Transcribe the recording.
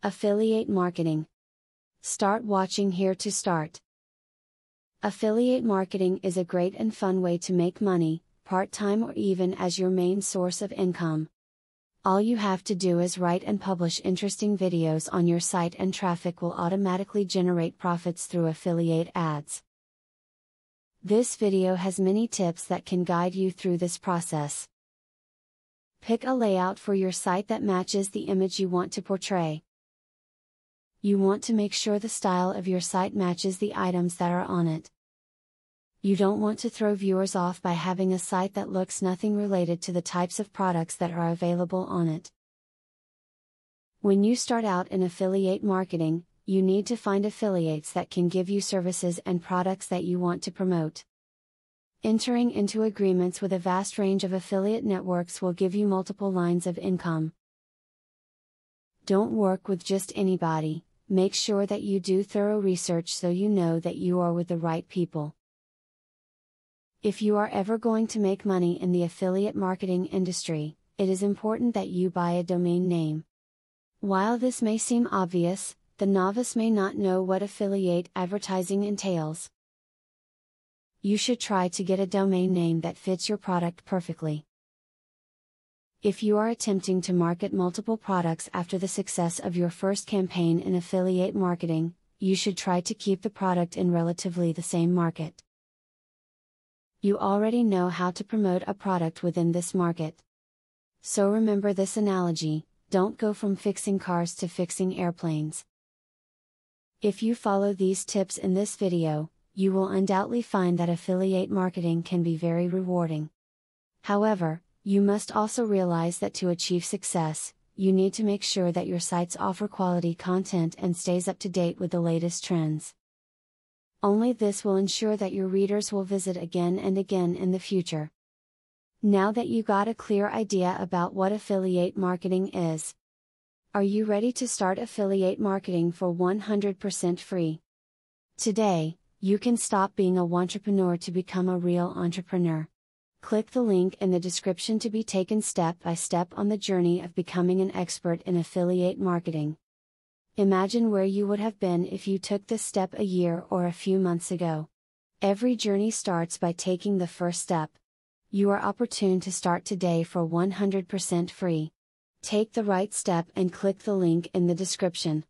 Affiliate marketing. Start watching here to start. Affiliate marketing is a great and fun way to make money, part-time or even as your main source of income. All you have to do is write and publish interesting videos on your site and traffic will automatically generate profits through affiliate ads. This video has many tips that can guide you through this process. Pick a layout for your site that matches the image you want to portray. You want to make sure the style of your site matches the items that are on it. You don't want to throw viewers off by having a site that looks nothing related to the types of products that are available on it. When you start out in affiliate marketing, you need to find affiliates that can give you services and products that you want to promote. Entering into agreements with a vast range of affiliate networks will give you multiple lines of income. Don't work with just anybody. Make sure that you do thorough research so you know that you are with the right people. If you are ever going to make money in the affiliate marketing industry, it is important that you buy a domain name. While this may seem obvious, the novice may not know what affiliate advertising entails. You should try to get a domain name that fits your product perfectly. If you are attempting to market multiple products after the success of your first campaign in affiliate marketing, you should try to keep the product in relatively the same market. You already know how to promote a product within this market. So remember this analogy: don't go from fixing cars to fixing airplanes. If you follow these tips in this video, you will undoubtedly find that affiliate marketing can be very rewarding. However, you must also realize that to achieve success, you need to make sure that your sites offer quality content and stays up to date with the latest trends. Only this will ensure that your readers will visit again and again in the future. Now that you got a clear idea about what affiliate marketing is, are you ready to start affiliate marketing for 100% free? Today, you can stop being a wantrepreneur to become a real entrepreneur. Click the link in the description to be taken step by step on the journey of becoming an expert in affiliate marketing. Imagine where you would have been if you took this step a year or a few months ago. Every journey starts by taking the first step. You are opportune to start today for 100% free. Take the right step and click the link in the description.